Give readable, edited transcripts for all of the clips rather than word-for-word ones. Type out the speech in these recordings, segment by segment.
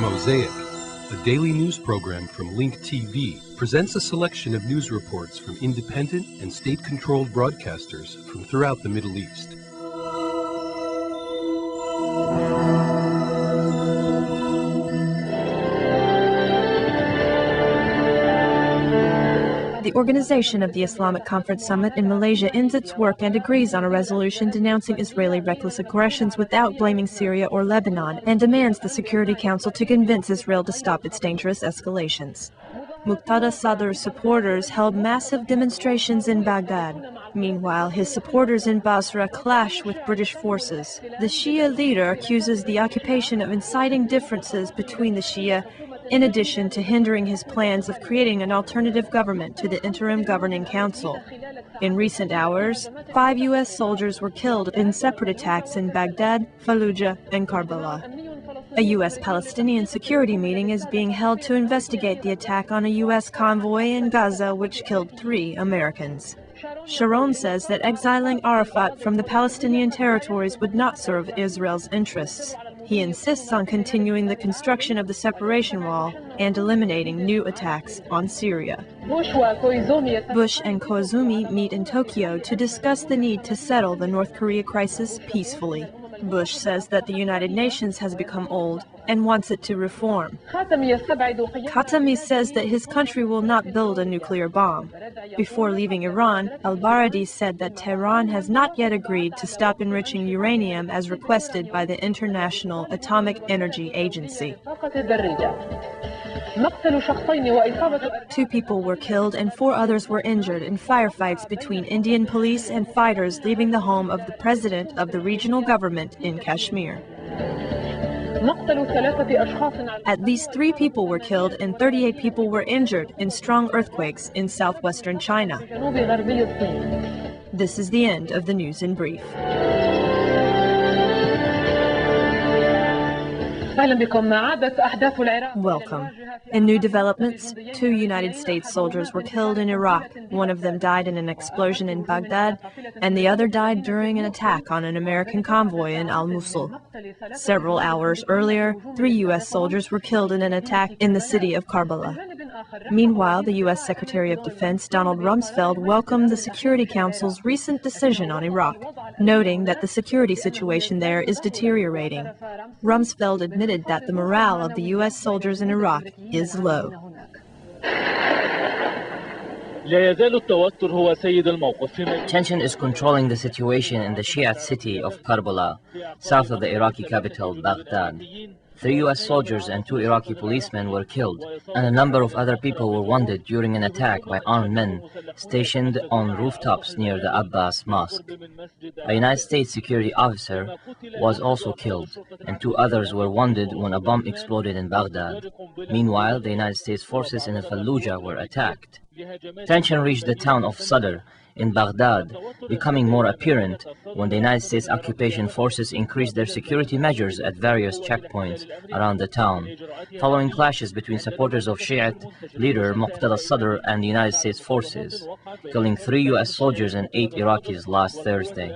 Mosaic, a daily news program from Link TV, presents a selection of news reports from independent and state-controlled broadcasters from throughout the Middle East. The organization of the Islamic Conference Summit in Malaysia ends its work and agrees on a resolution denouncing Israeli reckless aggressions without blaming Syria or Lebanon, and demands the Security Council to convince Israel to stop its dangerous escalations. Muqtada Sadr's supporters held massive demonstrations in Baghdad. Meanwhile, his supporters in Basra clash with British forces. The Shia leader accuses the occupation of inciting differences between the Shia, in addition to hindering his plans of creating an alternative government to the interim governing council. In recent hours, 5 U.S. soldiers were killed in separate attacks in Baghdad, Fallujah, and Karbala. A U.S.-Palestinian security meeting is being held to investigate the attack on a U.S. convoy in Gaza, which killed 3 Americans. Sharon says that exiling Arafat from the Palestinian territories would not serve Israel's interests. He insists on continuing the construction of the separation wall and eliminating new attacks on Syria. Bush and Koizumi meet in Tokyo to discuss the need to settle the North Korea crisis peacefully. Bush says that the United Nations has become old and wants it to reform. Khatami says that his country will not build a nuclear bomb. Before leaving Iran, al-Baradi said that Tehran has not yet agreed to stop enriching uranium as requested by the International Atomic Energy Agency. 2 people were killed and 4 others were injured in firefights between Indian police and fighters leaving the home of the president of the regional government in Kashmir. At least 3 people were killed and 38 people were injured in strong earthquakes in southwestern China. This is the end of the news in brief. Welcome. In new developments, 2 United States soldiers were killed in Iraq. One of them died in an explosion in Baghdad, and the other died during an attack on an American convoy in Al-Mosul. Several hours earlier, 3 U.S. soldiers were killed in an attack in the city of Karbala. Meanwhile, the U.S. Secretary of Defense Donald Rumsfeld welcomed the Security Council's recent decision on Iraq, noting that the security situation there is deteriorating. Rumsfeld admitted that the morale of the U.S. soldiers in Iraq is low. Tension is controlling the situation in the Shiite city of Karbala, south of the Iraqi capital, Baghdad. 3 U.S. soldiers and 2 Iraqi policemen were killed, and a number of other people were wounded during an attack by armed men stationed on rooftops near the Abbas Mosque. A United States security officer was also killed, and 2 others were wounded when a bomb exploded in Baghdad. Meanwhile, the United States forces in Fallujah were attacked. Tension reached the town of Sadr in Baghdad, becoming more apparent when the United States occupation forces increased their security measures at various checkpoints around the town, following clashes between supporters of Shiite leader Muqtada Sadr and the United States forces, killing 3 U.S. soldiers and 8 Iraqis last Thursday.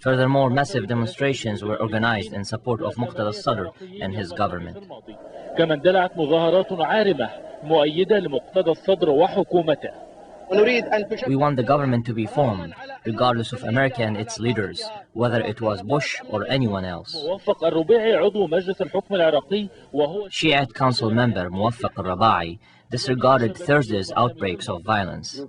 Furthermore, massive demonstrations were organized in support of Muqtada Sadr and his government. We want the government to be formed, regardless of America and its leaders, whether it was Bush or anyone else. Shiite Council member Muwaffaq al-Rabai disregarded Thursday's outbreaks of violence.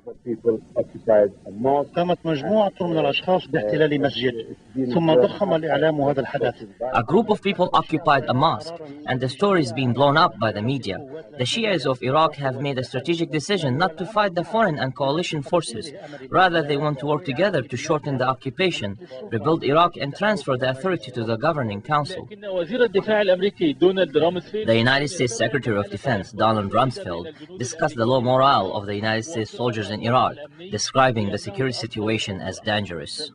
A group of people occupied a mosque, and the story is being blown up by the media. The Shias of Iraq have made a strategic decision not to fight the foreign and coalition forces. Rather, they want to work together to shorten the occupation, rebuild Iraq, and transfer the authority to the governing council. The United States Secretary of Defense, Donald Rumsfeld, discussed the low morale of the United States soldiers in Iraq, describing the security situation as dangerous.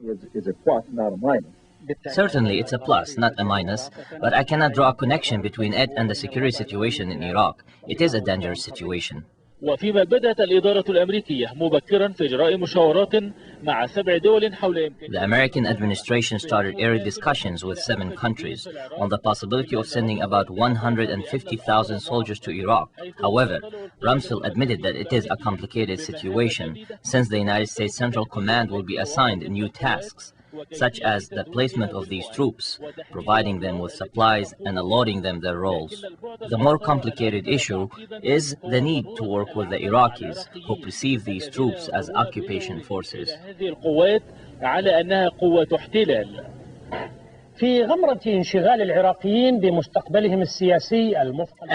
Certainly, it's a plus, not a minus, but I cannot draw a connection between it and the security situation in Iraq. It is a dangerous situation. وفيما بدأت الإدارة الأمريكية مبكرا في إجراء مشاورات مع 7 دول حول The American administration started early discussions with 7 countries on the possibility of sending about 150,000 soldiers to Iraq. However, Rumsfeld admitted that it is a complicated situation, since the United States Central Command will be assigned new tasks, such as the placement of these troops, providing them with supplies and allotting them their roles. The more complicated issue is the need to work with the Iraqis, who perceive these troops as occupation forces.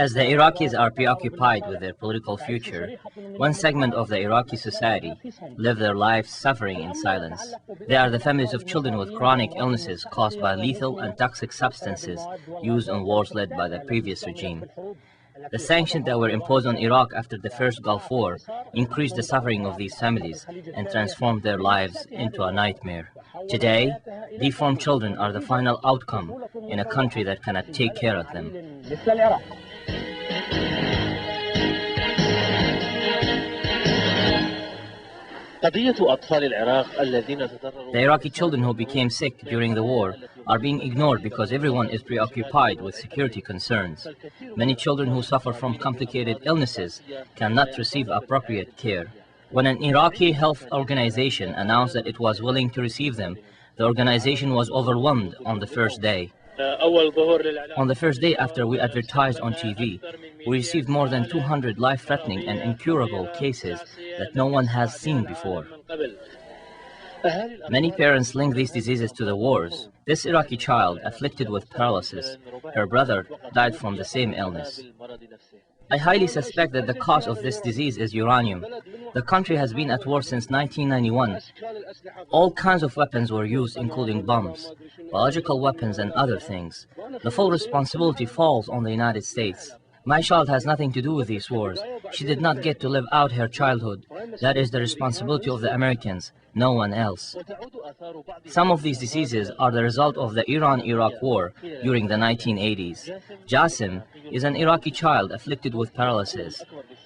As the Iraqis are preoccupied with their political future, one segment of the Iraqi society live their lives suffering in silence. They are the families of children with chronic illnesses caused by lethal and toxic substances used in wars led by the previous regime. The sanctions that were imposed on Iraq after the first Gulf War increased the suffering of these families and transformed their lives into a nightmare. Today, deformed children are the final outcome in a country that cannot take care of them. The Iraqi children who became sick during the war are being ignored because everyone is preoccupied with security concerns. Many children who suffer from complicated illnesses cannot receive appropriate care. When an Iraqi health organization announced that it was willing to receive them, the organization was overwhelmed on the first day. On the first day after we advertised on TV, we received more than 200 life-threatening and incurable cases that no one has seen before. Many parents link these diseases to the wars. This Iraqi child afflicted with paralysis, her brother died from the same illness. I highly suspect that the cause of this disease is uranium. The country has been at war since 1991. All kinds of weapons were used, including bombs, biological weapons, and other things. The full responsibility falls on the United States. My child has nothing to do with these wars. She did not get to live out her childhood. That is the responsibility of the Americans, no one else. Some of these diseases are the result of the Iran-Iraq war during the 1980s. Jassim is an Iraqi child afflicted with paralysis.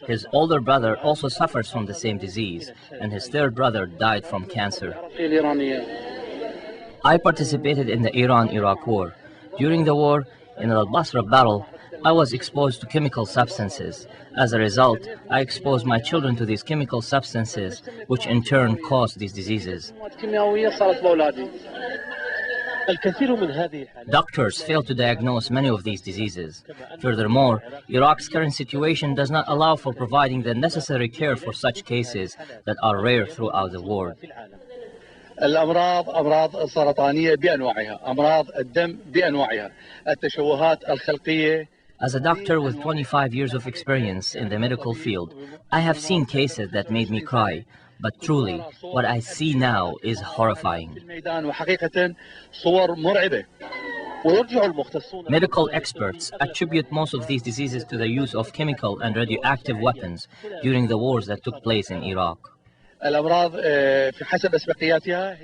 His older brother also suffers from the same disease, and his third brother died from cancer. I participated in the Iran-Iraq war. During the war, in the Basra battle, I was exposed to chemical substances. As a result, I exposed my children to these chemical substances, which in turn caused these diseases. Doctors fail to diagnose many of these diseases. Furthermore, Iraq's current situation does not allow for providing the necessary care for such cases that are rare throughout the world. الأمراض أمراض سرطانية بأنواعها، أمراض الدم بأنواعها، التشوهات الخلقية. As a doctor with 25 years of experience in the medical field, I have seen cases that made me cry, but truly, what I see now is horrifying. Medical experts attribute most of these diseases to the use of chemical and radioactive weapons during the wars that took place in Iraq.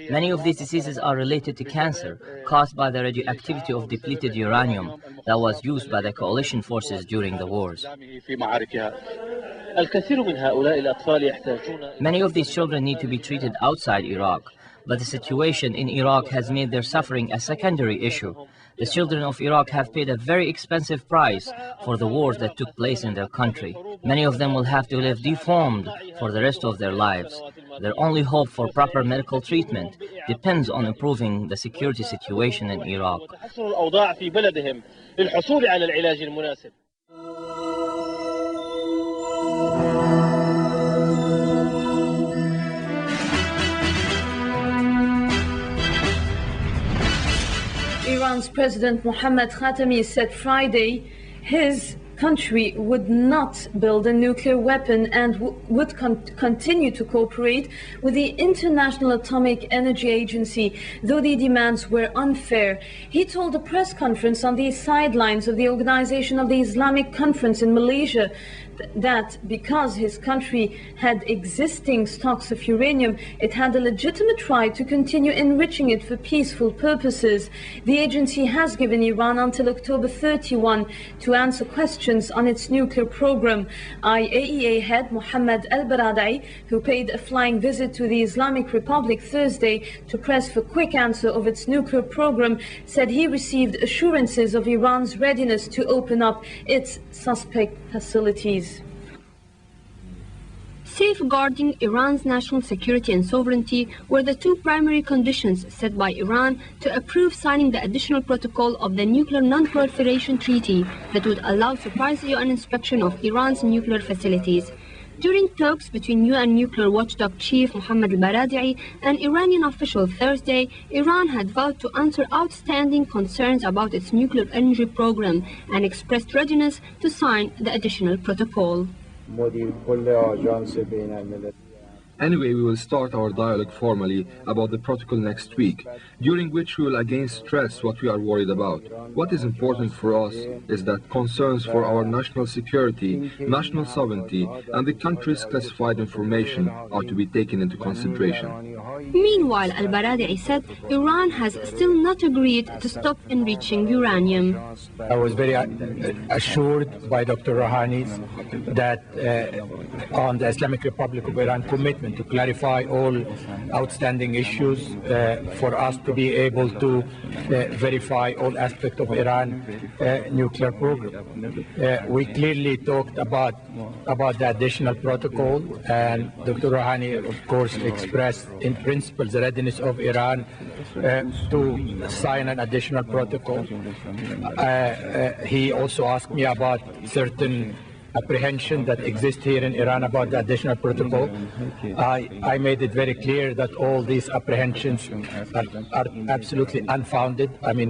Many of these diseases are related to cancer, caused by the radioactivity of depleted uranium that was used by the coalition forces during the wars. Many of these children need to be treated outside Iraq, but the situation in Iraq has made their suffering a secondary issue. The children of Iraq have paid a very expensive price for the wars that took place in their country. Many of them will have to live deformed for the rest of their lives. Their only hope for proper medical treatment depends on improving the security situation in Iraq. Iran's President Mohammad Khatami said Friday his country would not build a nuclear weapon and would continue to cooperate with the International Atomic Energy Agency, though the demands were unfair. He told a press conference on the sidelines of the Organization of the Islamic Conference in Malaysia that because his country had existing stocks of uranium, it had a legitimate right to continue enriching it for peaceful purposes. The agency has given Iran until October 31 to answer questions on its nuclear program. IAEA head Mohammad al-Baradei, who paid a flying visit to the Islamic Republic Thursday to press for quick answer of its nuclear program, said he received assurances of Iran's readiness to open up its suspect facilities. Safeguarding Iran's national security and sovereignty were the two primary conditions set by Iran to approve signing the additional protocol of the Nuclear Non-Proliferation Treaty that would allow surprise UN inspection of Iran's nuclear facilities. During talks between UN nuclear watchdog chief Mohammad al-Baradei and Iranian officials Thursday, Iran had vowed to answer outstanding concerns about its nuclear energy program and expressed readiness to sign the additional protocol. Anyway, we will start our dialogue formally about the protocol next week, during which we will again stress what we are worried about. What is important for us is that concerns for our national security, national sovereignty, and the country's classified information are to be taken into consideration. Meanwhile, al-Baradei said Iran has still not agreed to stop enriching uranium. I was very assured by Dr. Rouhani that on the Islamic Republic of Iran commitment to clarify all outstanding issues for us to be able to verify all aspects of Iran's nuclear program. We clearly talked about the additional protocol, and Dr. Rouhani, of course, expressed in principle the readiness of Iran to sign an additional protocol. He also asked me about certain apprehension that exists here in Iran about the additional protocol. I made it very clear that all these apprehensions are absolutely unfounded. I mean,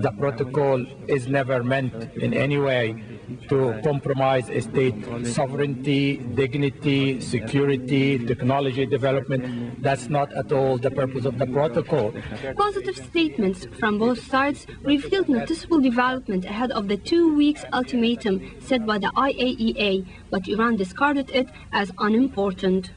the protocol is never meant in any way to compromise state sovereignty, dignity, security, technology development. That's not at all the purpose of the protocol. Positive statements from both sides revealed noticeable development ahead of the 2 weeks ultimatum set by the IAEA, but Iran discarded it as unimportant.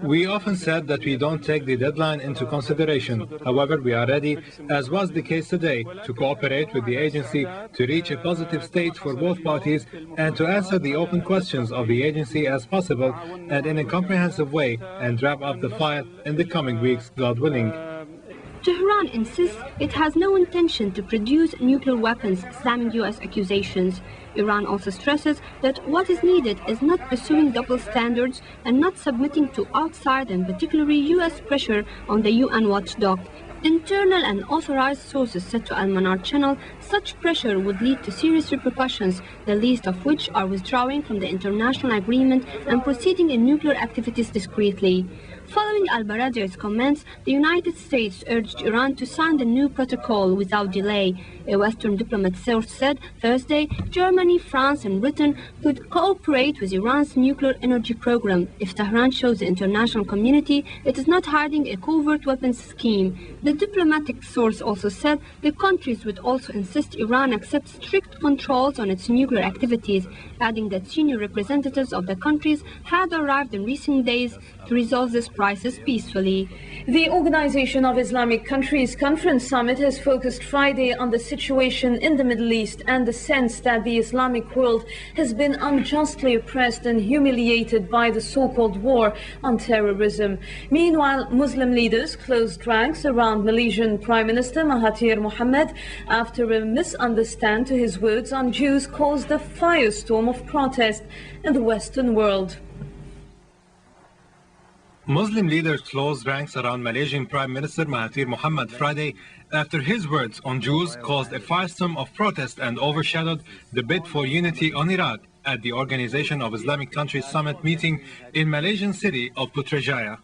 We often said that we don't take the deadline into consideration. However, we are ready, as was the case today, to cooperate with the agency to reach a positive state for both parties and to answer the open questions of the agency as possible and in a comprehensive way and wrap up the file in the coming weeks, God willing. Tehran insists it has no intention to produce nuclear weapons, slamming U.S. accusations. Iran also stresses that what is needed is not pursuing double standards and not submitting to outside and particularly U.S. pressure on the UN watchdog. Internal and authorized sources said to Al-Manar channel such pressure would lead to serious repercussions, the least of which are withdrawing from the international agreement and proceeding in nuclear activities discreetly. Following al-Baradei's comments, the United States urged Iran to sign the new protocol without delay. A Western diplomat source said Thursday Germany, France and Britain could cooperate with Iran's nuclear energy program if Tehran shows the international community it is not hiding a covert weapons scheme. The diplomatic source also said the countries would also insist Iran accept strict controls on its nuclear activities, adding that senior representatives of the countries had arrived in recent days to resolve this crisis peacefully. The Organization of Islamic Countries Conference Summit has focused Friday on the situation in the Middle East and the sense that the Islamic world has been unjustly oppressed and humiliated by the so-called war on terrorism. Meanwhile, Muslim leaders closed ranks around Malaysian Prime Minister Mahatir Mohamad after a misunderstanding to his words on Jews caused a firestorm of protest in the Western world. Muslim leaders closed ranks around Malaysian Prime Minister Mahatir Mohamad Friday after his words on Jews caused a firestorm of protest and overshadowed the bid for unity on Iraq at the Organization of Islamic Countries Summit meeting in Malaysian city of Putrajaya.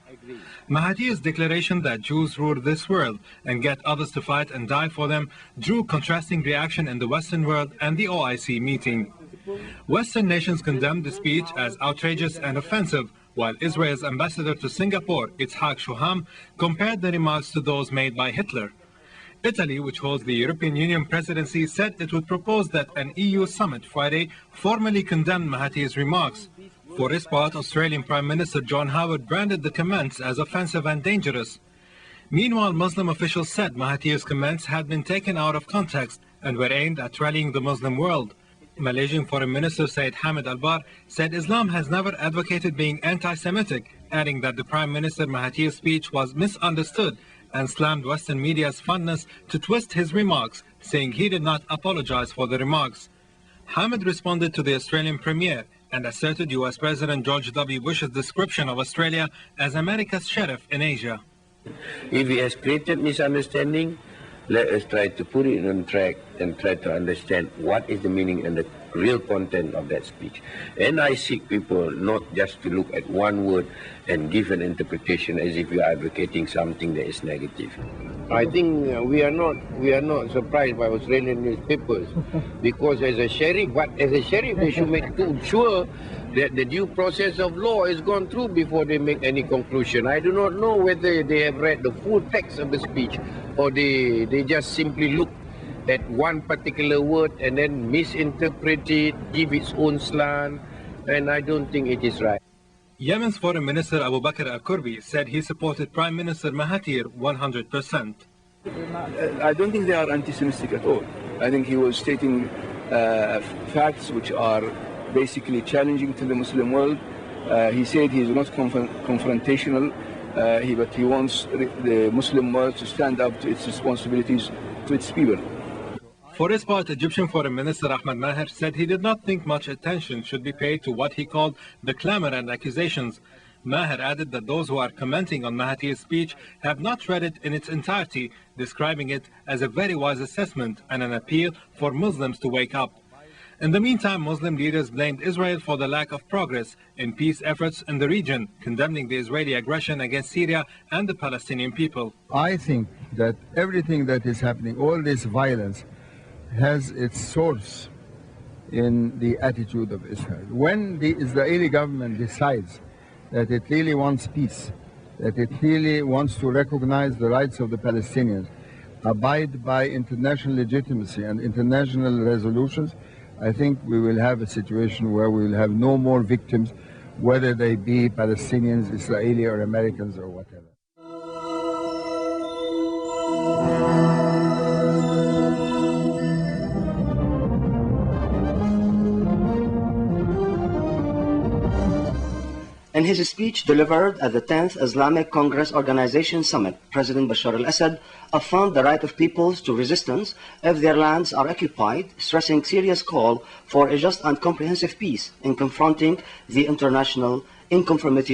Mahathir's declaration that Jews rule this world and get others to fight and die for them drew contrasting reaction in the Western world and the OIC meeting. Western nations condemned the speech as outrageous and offensive, while Israel's ambassador to Singapore, Itzhak Shuham, compared the remarks to those made by Hitler. Italy, which holds the European Union presidency, said it would propose that an EU summit Friday formally condemned Mahatir's remarks. For his part, Australian Prime Minister John Howard branded the comments as offensive and dangerous. Meanwhile, Muslim officials said Mahatir's comments had been taken out of context and were aimed at rallying the Muslim world. Malaysian Foreign Minister Syed Hamid Albar said Islam has never advocated being anti-Semitic, adding that the Prime Minister Mahatir's speech was misunderstood and slammed Western media's fondness to twist his remarks, saying he did not apologize for the remarks. Hamid responded to the Australian Premier and asserted US President George W. Bush's description of Australia as America's sheriff in Asia. If he has created misunderstanding, let us try to put it on track and try to understand what is the meaning and the real content of that speech. And I seek people not just to look at one word and give an interpretation as if you are advocating something that is negative. I think we are not surprised by Australian newspapers because as a sheriff they should make sure that the due process of law is gone through before they make any conclusion. I do not know whether they have read the full text of the speech or they just simply look at one particular word and then misinterpret it, give its own slant, and I don't think it is right. Yemen's Foreign Minister Abu Bakr al-Kurbi said he supported Prime Minister Mahatir 100%. I don't think they are anti-Semitic at all. I think he was stating facts which are basically challenging to the Muslim world. He said he is not confrontational, but he wants the Muslim world to stand up to its responsibilities to its people. For his part, Egyptian Foreign Minister Ahmed Maher said he did not think much attention should be paid to what he called the clamor and accusations. Maher added that those who are commenting on Mahatir's speech have not read it in its entirety, describing it as a very wise assessment and an appeal for Muslims to wake up. In the meantime, Muslim leaders blamed Israel for the lack of progress in peace efforts in the region, condemning the Israeli aggression against Syria and the Palestinian people. I think that everything that is happening, all this violence, has its source in the attitude of Israel. When the Israeli government decides that it really wants peace, that it really wants to recognize the rights of the Palestinians, abide by international legitimacy and international resolutions, I think we will have a situation where we will have no more victims, whether they be Palestinians, Israeli or Americans or whatever. In his speech delivered at the 10th Islamic Congress Organization Summit, President Bashar al-Assad affirmed the right of peoples to resistance if their lands are occupied, stressing Syria's call for a just and comprehensive peace in conformity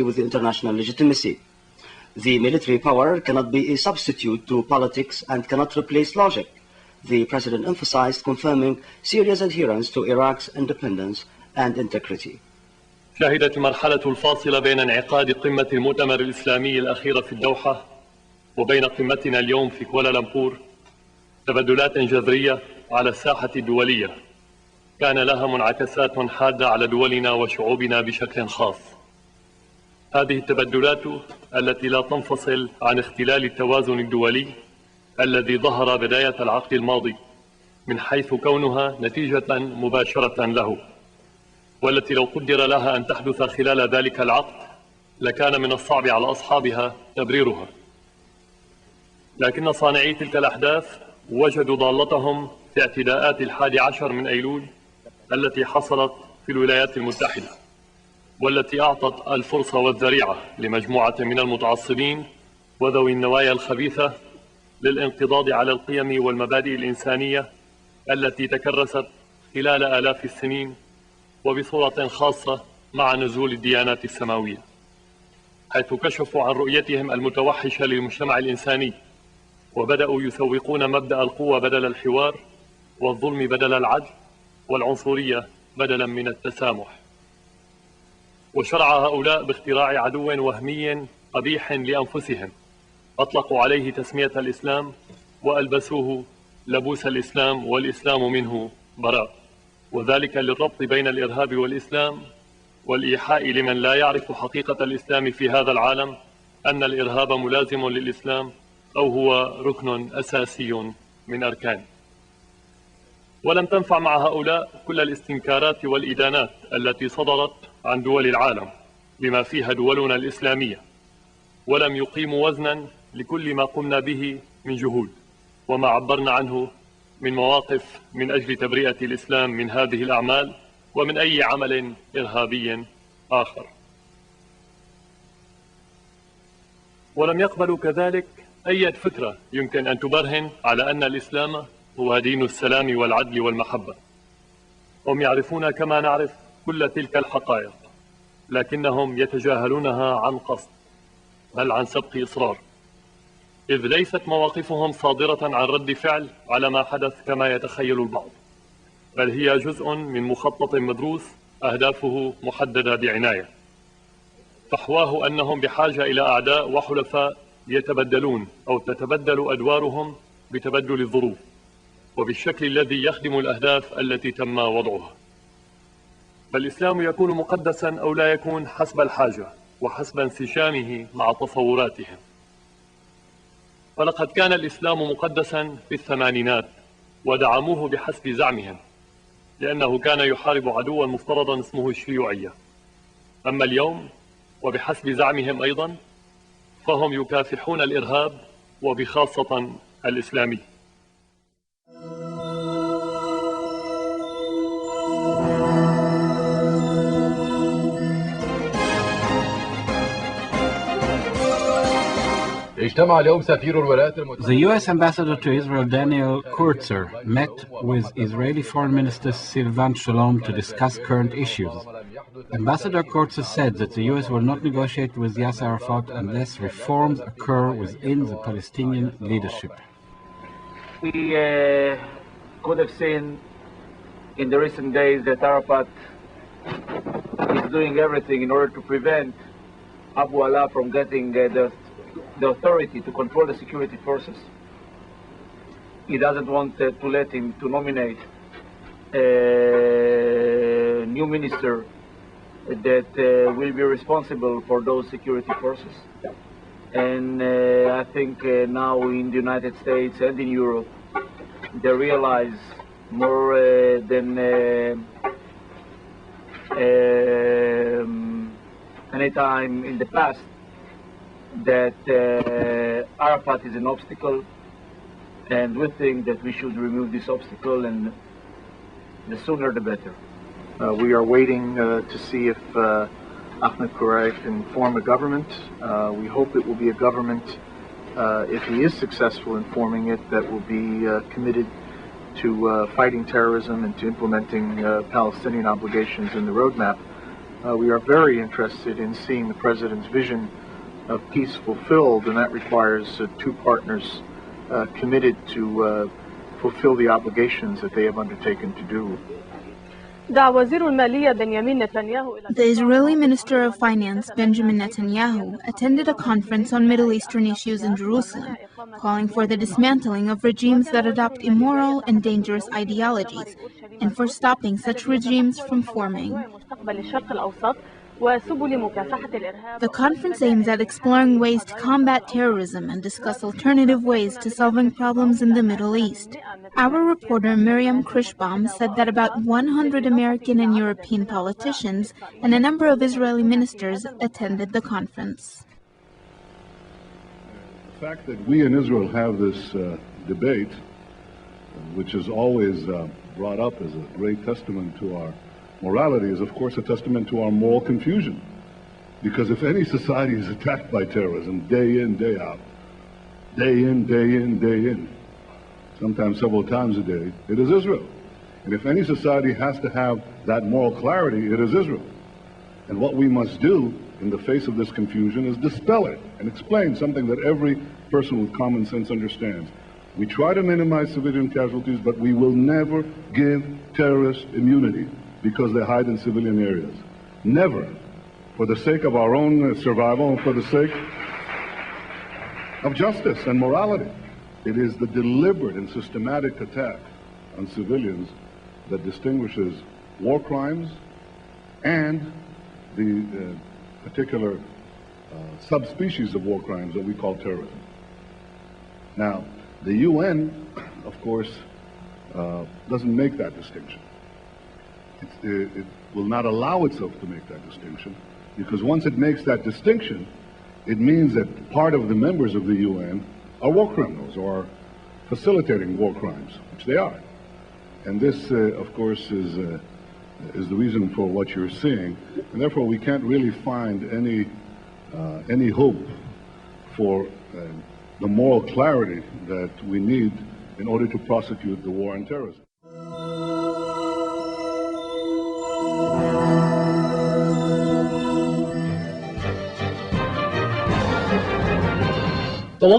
with the international legitimacy. The military power cannot be a substitute to politics and cannot replace logic, the President emphasized, confirming Syria's adherence to Iraq's independence and integrity. شهدت المرحلة الفاصلة بين انعقاد قمة المؤتمر الإسلامي الأخيرة في الدوحة وبين قمتنا اليوم في كوالالمبور تبدلات جذرية على الساحة الدولية كان لها منعكسات حادة على دولنا وشعوبنا بشكل خاص. هذه التبدلات التي لا تنفصل عن اختلال التوازن الدولي الذي ظهر بداية العقد الماضي من حيث كونها نتيجة مباشرة له، والتي لو قدر لها أن تحدث خلال ذلك العقد لكان من الصعب على أصحابها تبريرها. لكن صانعي تلك الأحداث وجدوا ضالتهم في اعتداءات 11 من أيلول التي حصلت في الولايات المتحدة، والتي أعطت الفرصة والذريعة لمجموعة من المتعصبين وذوي النوايا الخبيثة للانقضاض على القيم والمبادئ الإنسانية التي تكرست خلال آلاف السنين، وبصورة خاصة مع نزول الديانات السماوية، حيث كشفوا عن رؤيتهم المتوحشة للمجتمع الإنساني وبدأوا يسوقون مبدأ القوة بدل الحوار والظلم بدل العدل والعنصرية بدلا من التسامح. وشرع هؤلاء باختراع عدو وهمي قبيح لأنفسهم أطلقوا عليه تسمية الإسلام وألبسوه لبوس الإسلام والإسلام منه براء، وذلك للربط بين الإرهاب والإسلام والإيحاء لمن لا يعرف حقيقة الإسلام في هذا العالم أن الإرهاب ملازم للإسلام أو هو ركن أساسي من أركانه. ولم تنفع مع هؤلاء كل الاستنكارات والإدانات التي صدرت عن دول العالم بما فيها دولنا الإسلامية، ولم يقيموا وزنا لكل ما قمنا به من جهود وما عبرنا عنه من مواقف من أجل تبرئة الإسلام من هذه الأعمال ومن أي عمل إرهابي آخر. ولم يقبلوا كذلك أي فكرة يمكن أن تبرهن على أن الإسلام هو دين السلام والعدل والمحبة. هم يعرفون كما نعرف كل تلك الحقائق، لكنهم يتجاهلونها عن قصد بل عن سبق إصرار، إذ ليست مواقفهم صادرة عن رد فعل على ما حدث كما يتخيل البعض، بل هي جزء من مخطط مدروس أهدافه محددة بعناية، فحواه أنهم بحاجة إلى أعداء وحلفاء يتبدلون أو تتبدل أدوارهم بتبدل الظروف وبالشكل الذي يخدم الأهداف التي تم وضعها. فالإسلام يكون مقدسا أو لا يكون حسب الحاجة وحسب انسجامه مع تصوراتهم. فلقد كان الإسلام مقدسا في الثمانينات ودعموه بحسب زعمهم، لأنه كان يحارب عدوا مفترضا اسمه الشيوعية. أما اليوم وبحسب زعمهم أيضا فهم يكافحون الإرهاب وبخاصة الإسلامي. The U.S. ambassador to Israel, Daniel Kurtzer, met with Israeli Foreign Minister Silvan Shalom to discuss current issues. Ambassador Kurtzer said that the U.S. will not negotiate with Yasser Arafat unless reforms occur within the Palestinian leadership. We could have seen in the recent days that Arafat is doing everything in order to prevent Abu Ala from getting the authority to control the security forces. He doesn't want to let him to nominate a new minister that will be responsible for those security forces. And I think now in the United States and in Europe, they realize more than any time in the past that Arafat is an obstacle, and we think that we should remove this obstacle, and the sooner the better. We are waiting to see if Ahmed Kurai can form a government. We hope it will be a government, if he is successful in forming it, that will be committed to fighting terrorism and to implementing Palestinian obligations in the roadmap. We are very interested in seeing the President's vision of peace fulfilled, and that requires two partners committed to fulfill the obligations that they have undertaken to do. The Israeli Minister of Finance, Benjamin Netanyahu, attended a conference on Middle Eastern issues in Jerusalem, calling for the dismantling of regimes that adopt immoral and dangerous ideologies, and for stopping such regimes from forming. The conference aims at exploring ways to combat terrorism and discuss alternative ways to solving problems in the Middle East. Our reporter Miriam Krishbaum said that about 100 American and European politicians and a number of Israeli ministers attended the conference. The fact that we in Israel have this debate, which is always brought up as a great testament to our morality, is of course a testament to our moral confusion. Because if any society is attacked by terrorism day in, day out, day in, day in, day in, sometimes several times a day, it is Israel. And if any society has to have that moral clarity, it is Israel. And what we must do in the face of this confusion is dispel it and explain something that every person with common sense understands. We try to minimize civilian casualties, but we will never give terrorists immunity because they hide in civilian areas. Never. For the sake of our own survival and for the sake of justice and morality. It is the deliberate and systematic attack on civilians that distinguishes war crimes and the particular subspecies of war crimes that we call terrorism. Now, the UN of course, doesn't make that distinction. It will not allow itself to make that distinction, because once it makes that distinction, it means that part of the members of the UN are war criminals or facilitating war crimes, which they are. And this, of course, is the reason for what you're seeing, and therefore we can't really find any hope for the moral clarity that we need in order to prosecute the war on terrorism. The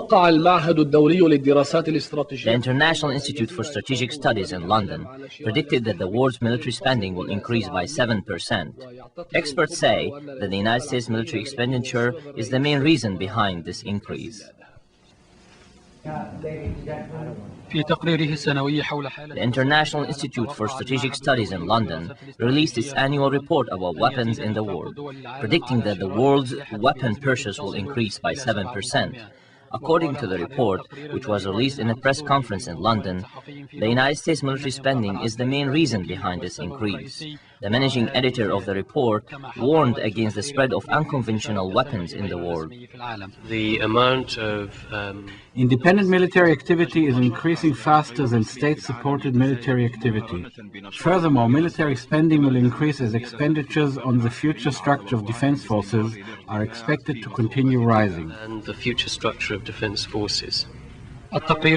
International Institute for Strategic Studies in London predicted that the world's military spending will increase by 7%. Experts say that the United States military expenditure is the main reason behind this increase. The International Institute for Strategic Studies in London released its annual report about weapons in the world, predicting that the world's weapon purchase will increase by 7%. According to the report, which was released in a press conference in London, the United States military spending is the main reason behind this increase. The managing editor of the report warned against the spread of unconventional weapons in the world. The amount of independent military activity is increasing faster than state-supported military activity. Furthermore, military spending will increase as expenditures on the future structure of defense forces are expected to continue rising. And the future structure of defense forces. According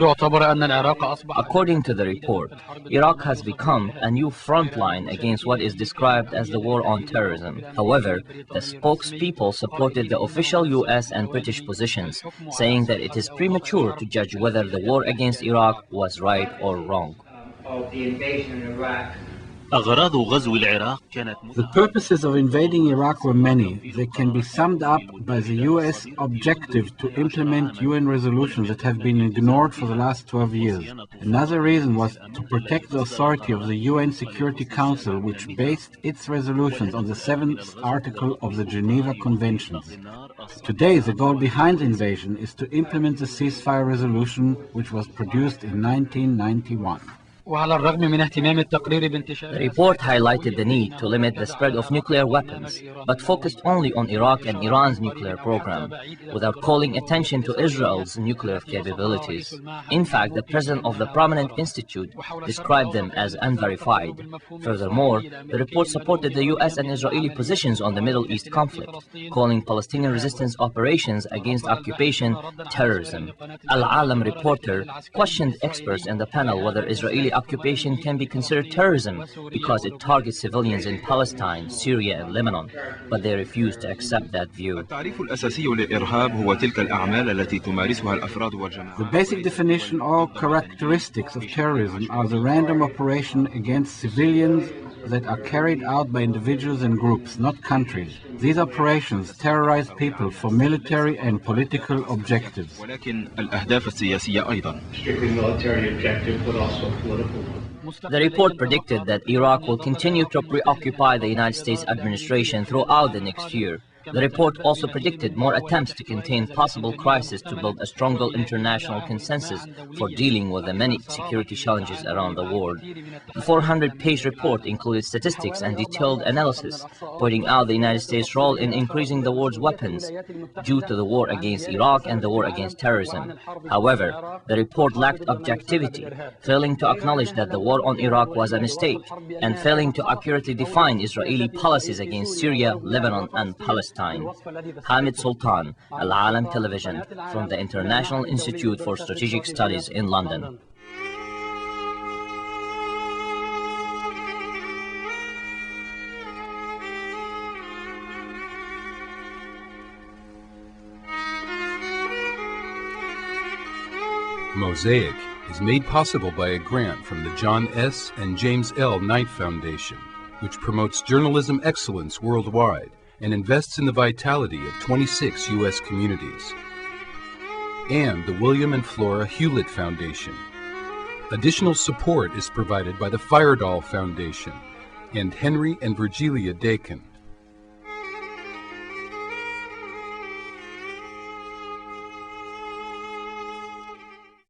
to the report, Iraq has become a new front line against what is described as the war on terrorism. However, the spokespeople supported the official US and British positions, saying that it is premature to judge whether the war against Iraq was right or wrong. Of the invasion in Iraq. The purposes of invading Iraq were many. They can be summed up by the US objective to implement UN resolutions that have been ignored for the last 12 years. Another reason was to protect the authority of the UN Security Council, which based its resolutions on the 7th article of the Geneva Conventions. Today, the goal behind the invasion is to implement the ceasefire resolution, which was produced in 1991. The report highlighted the need to limit the spread of nuclear weapons, but focused only on Iraq and Iran's nuclear program, without calling attention to Israel's nuclear capabilities. In fact, the president of the prominent institute described them as unverified. Furthermore, the report supported the US and Israeli positions on the Middle East conflict, calling Palestinian resistance operations against occupation terrorism. Al-Alam reporter questioned experts in the panel whether Israeli occupation can be considered terrorism because it targets civilians in Palestine, Syria, and Lebanon, but they refused to accept that view. The basic definition or characteristics of terrorism are the random operation against civilians that are carried out by individuals and groups, not countries. These operations terrorize people for military and political objectives. Strictly military objective, but also political. The report predicted that Iraq will continue to preoccupy the United States administration throughout the next year. The report also predicted more attempts to contain possible crisis to build a stronger international consensus for dealing with the many security challenges around the world. The 400-page report included statistics and detailed analysis, pointing out the United States' role in increasing the world's weapons due to the war against Iraq and the war against terrorism. However, the report lacked objectivity, failing to acknowledge that the war on Iraq was a mistake, and failing to accurately define Israeli policies against Syria, Lebanon, and Palestine. Hamid Sultan, Al-Alam Television, from the International Institute for Strategic Studies in London. Mosaic is made possible by a grant from the John S. and James L. Knight Foundation, which promotes journalism excellence worldwide and invests in the vitality of 26 U.S. communities, and the William and Flora Hewlett Foundation. Additional support is provided by the Firestorm Foundation and Henry and Virgilia Dakin.